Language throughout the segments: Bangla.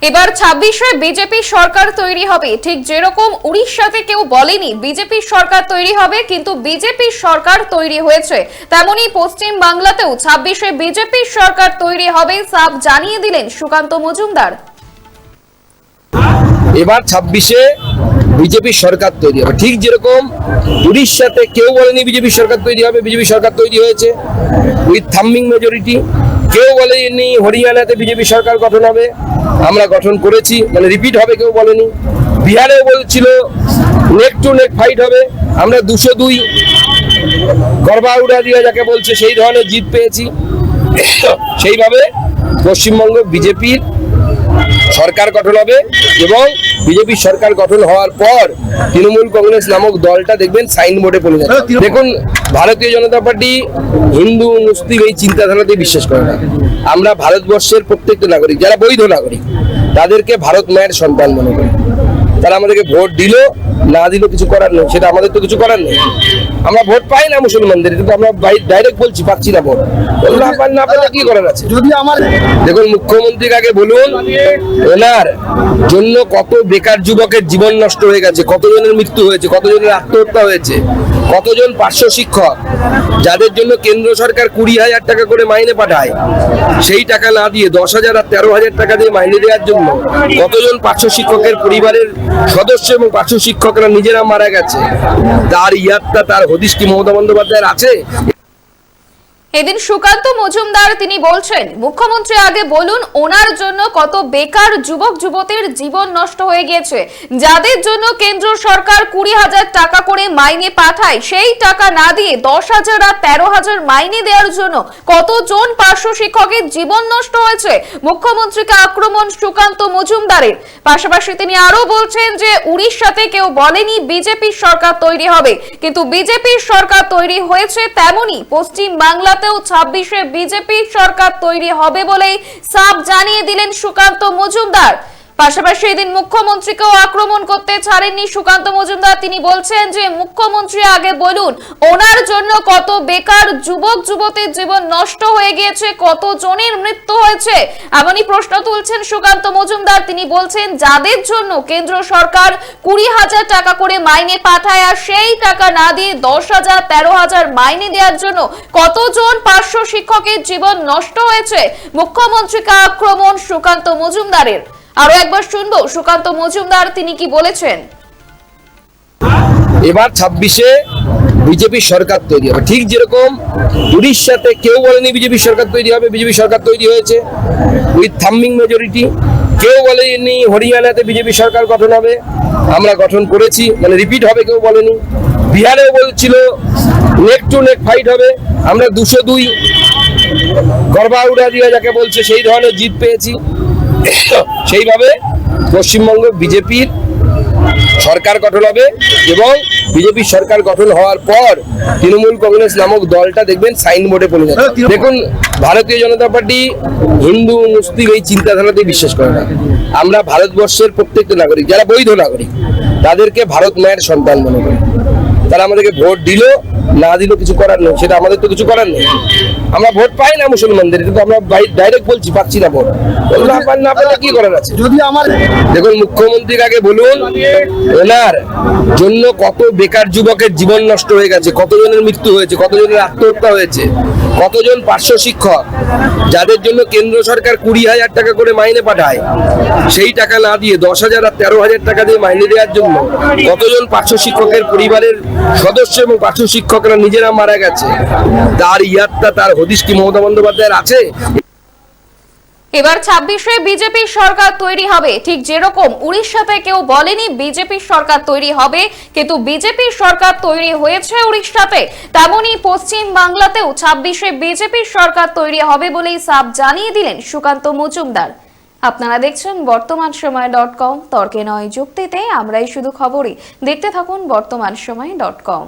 এবার ২৬শে বিজেপি সরকার তৈরি হবে, ঠিক যেরকম উড়িষ্যাতে কেউ বলেনি বিজেপি সরকার তৈরি হবে, কিন্তু বিজেপি সরকার তৈরি হয়েছে, তেমনি পশ্চিম বাংলাতেও ২৬শে বিজেপি সরকার তৈরি হবে, সাফ জানিয়ে দিলেন সুকান্ত মজুমদার। এবার ২৬শে বিজেপি সরকার তৈরি হবে, ঠিক যেরকম উড়িষ্যাতে কেউ বলেনি বিজেপি সরকার তৈরি হবে, বিজেপি সরকার তৈরি হয়েছে উইথ থাম্বিং মেজরিটি। কেউ বলেনি হরিয়ানাতে বিজেপি সরকার গঠন হবে, আমরা গঠন করেছি, মানে রিপিট হবে, কেউ বলেনি। বিহারেও বলছিল নেক টু নেক ফাইট হবে, আমরা ২০২ গর্বা উড়া দিয়ে যাকে বলছে সেই ধরনের জিত পেয়েছি। সেইভাবে পশ্চিমবঙ্গ বিজেপির সরকার গঠন হবে এবং বিজেপি সরকার গঠন হওয়ার পর তৃণমূল কংগ্রেস নামক দলটা দেখবেন সাইনবোর্ডে পড়ে যাবে। দেখুন, ভারতীয় জনতা পার্টি হিন্দু মুসলিম এই চিন্তাধারাতে বিশ্বাস করে না। আমরা ভারতবর্ষের প্রত্যেকটা নাগরিক, যারা বৈধ নাগরিক, তাদেরকে ভারত মায়ের সন্তান মনে করি। তারা আমাদেরকে ভোট দিল না দিল কিছু করার নেই, সেটা আমাদের তো কিছু করার নেই। আমরা ভোট পাই না মুসলমানদের, কিন্তু আমরা ডাইরেক্ট বলছি পাচ্ছি না ভোট, না পেলে কি করার আছে। যদি আমার দেখুন, মুখ্যমন্ত্রীর আগে বলুন ওনার জন্য কত বেকার যুবকের জীবন নষ্ট হয়ে গেছে, কতজনের মৃত্যু হয়েছে, কতজনের আত্মহত্যা হয়েছে, কতজন পার্শ্ব শিক্ষক যাদের জন্য কেন্দ্র সরকার ২০,০০০ টাকা করে মাইনে পাঠায়, সেই টাকা না দিয়ে ১০,০০০ আর ১৩,০০০ টাকা দিয়ে মাইনে দেওয়ার জন্য কতজন পার্শ্ব শিক্ষকের পরিবারের সদস্য এবং পার্শ্ব শিক্ষকরা নিজেরা মারা গেছে, তার ইয়াদটা, তার হদিশ কি মমতা বন্দ্যোপাধ্যায়ের আছে? এদিন সুকান্ত মজুমদার তিনি বলছেন, মুখ্যমন্ত্রী আগে বলুন ওনার জন্য কত বেকার যুবক যুবতীর জীবন নষ্ট হয়ে গিয়েছে, যাদের জন্য কেন্দ্র সরকার ২০,০০০ টাকা করে মাইনে পাঠায়, সেই টাকা না দিয়ে ১০,০০০ আর ১৩,০০০ মাইনে দেওয়ার জন্য কতজন পার্শ্ব শিক্ষকের জীবন নষ্ট হয়েছে। মুখ্যমন্ত্রীকে আক্রমণ সুকান্ত মজুমদারের। পাশাপাশি তিনি আরো বলছেন যে উড়িষ্যাতে কেউ বলেনি বিজেপি সরকার তৈরি হবে, কিন্তু বিজেপি সরকার তৈরি হয়েছে, তেমনি পশ্চিম বাংলাতে ২৬শে বিজেপি সরকার তৈরি হবে বলেই সাফ জানিয়ে দিলেন সুকান্ত মজুমদার। পাশাপাশি এদিন মুখ্যমন্ত্রীকেও আক্রমণ করতে ছাড়েননি সুকান্ত মজুমদার। তিনি বলছেন যে মুখ্যমন্ত্রী আগে বলুন ওনার জন্য কত বেকার যুবক যুবতীর জীবন নষ্ট হয়ে গিয়েছে, কত জনের মৃত্যু হয়েছে, এমনই প্রশ্ন তুলছেন সুকান্ত মজুমদার। তিনি বলছেন যাদের জন্য কেন্দ্র সরকার ২০,০০০ টাকা করে মাইনে পাঠায়, আর সেই টাকা না দিয়ে ১০,০০০ ১৩,০০০ মাইনে দেওয়ার জন্য কতজন পার্শ্ব শিক্ষকের জীবন নষ্ট হয়েছে। মুখ্যমন্ত্রীকে আক্রমণ সুকান্ত মজুমদারের। আরো একবার শুনবো সুকান্ত মজুমদার তিনি কি বলেছেন। এবার ২৬শে বিজেপি সরকার তৈরি হবে, ঠিক যেরকম উড়িষ্যাতে কেউ বলেনি বিজেপি সরকার তৈরি হবে, বিজেপি সরকার তৈরি হয়েছে উইথ থাম্বিং মেজরিটি। কেউ বলেনি হরিয়ানাতে বিজেপি সরকার গঠন হবে, আমরা গঠন করেছি, মানে রিপিট হবে, কেউ বলেনি। বিহারেও বলছিল নেক টু নেক ফাইট হবে, আমরা ২০২ গর্বা উড়া দিয়ে যাকে বলছে সেই ধরনের জিত পেয়েছি। সেইভাবে পশ্চিমবঙ্গ বিজেপির সরকার গঠন হবে এবং বিজেপি সরকার গঠন হওয়ার পর তৃণমূল কংগ্রেস নামক দলটা দেখবেন সাইনবোর্ডে পড়ে যাবে। দেখুন, ভারতীয় জনতা পার্টি হিন্দু মুসলিম এই চিন্তাধারাতে বিশ্বাস করে না। আমরা ভারতবর্ষের প্রত্যেকটা নাগরিক, যারা বৈধ নাগরিক, তাদেরকে ভারত মায়ের সন্তান মনে করি। তারা আমাদেরকে ভোট দিল না দিল কিছু করার নেই, সেটা আমাদের তো কিছু করার নেই। আমরা ভোট পাই না মুসলমানদের, কিন্তু আমরা ডাইরেক্ট বলছি পাচ্ছি না ভোট, না পেলে কি করার আছে। যদি আমার দেখুন, মুখ্যমন্ত্রীর আগে বলুন ওনার জন্য কত বেকার যুবকের জীবন নষ্ট হয়ে গেছে, কতজনের মৃত্যু হয়েছে, কতজনের আত্মহত্যা হয়েছে, কতজন পার্শ্ব শিক্ষক যাদের জন্য কেন্দ্র সরকার ২০,০০০ টাকা করে মাইনে পাঠায়, সেই টাকা না দিয়ে ১০,০০০ আর ১৩,০০০ টাকা দিয়ে মাইনে দেওয়ার জন্য কতজন পার্শ্ব শিক্ষকের পরিবারের সদস্য এবং পার্শ্ব শিক্ষকরা নিজেরা মারা গেছে, তার ইয়াদটা, তার হদিশ কি মমতা বন্দ্যোপাধ্যায়ের আছে? এবার ২৬শে বিজেপি সরকার তৈরি হবে, ঠিক যেরকম উড়িষ্যাতে কেউ বলেনি বিজেপি সরকার তৈরি হবে, কিন্তু বিজেপি সরকার তৈরি হয়েছে উড়িষ্যাতে, তেমনি পশ্চিম বাংলাতেও ২৬শে বিজেপি সরকার তৈরি হবে বলেই সাফ জানিয়ে দিলেন সুকান্ত মজুমদার। আপনারা দেখছেন বর্তমান সময় .com, তর্কে নয় যুক্তিতে আমরাই শুধু খবরই। দেখতে থাকুন বর্তমান সময় .com।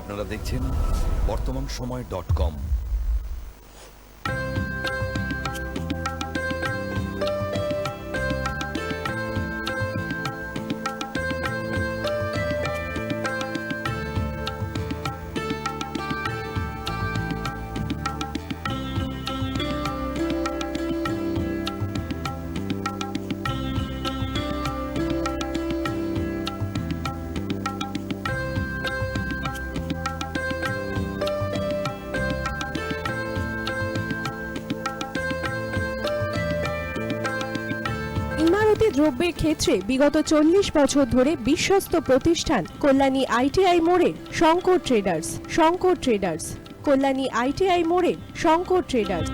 আপনারা দেখছেন বর্তমান সময় .com। দ্রব্যের ক্ষেত্রে বিগত 40 বছর ধরে বিশ্বস্ত প্রতিষ্ঠান কল্যাণী ITI মোড়ের Shankar traders. Shankar traders, Kalyani ITI মোড়ের শঙ্কর ট্রেডার্স।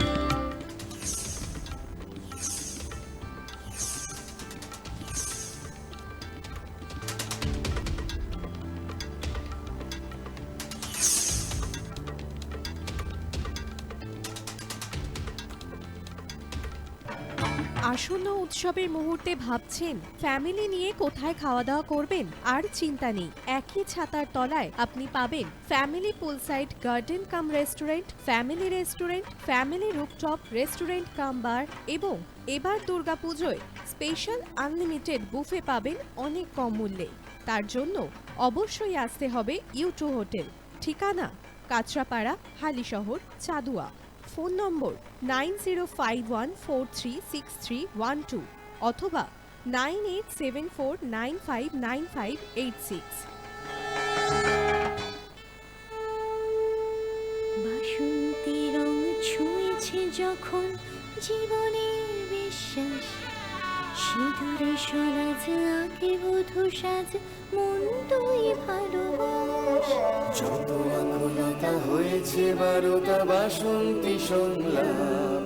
আসন্ন উৎসবের মুহূর্তে ভাবছেন ফ্যামিলি নিয়ে কোথায় খাওয়া দাওয়া করবেন? আর চিন্তা নেই, একই ছাতার তলায় আপনি পাবেন family poolside garden cum restaurant, family rooftop restaurant cum bar এবং এবার দুর্গাপুজোয় স্পেশাল আনলিমিটেড বুফে পাবেন অনেক কম মূল্যে। তার জন্য অবশ্যই আসতে হবে U2 হোটেল। ঠিকানা কাঁচরাপাড়া, হালিশহর, চাদুয়া। ফোন নম্বর 9051436312 অথবা 9874959586। বাসন্তী রং ছুঁয়েছে যখন জীবনের বিশ্বাস, সিঁদুরে সরাজ আঁকে বধূ সাজ, মন তুই ভালোবাস। যত আকুলতা হয়েছে 12টা বাসন্তী সংলাপ,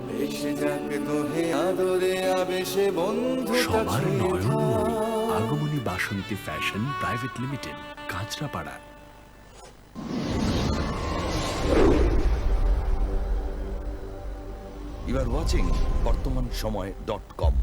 ভেসে যাক দোহে আদরে আবেশে বন্ধুতা সবার ছুঁয়ে নয়নমণি থাক। Agomoni Basanti fashion private limited, Kanchrapara. You are watching বর্তমান সময়.com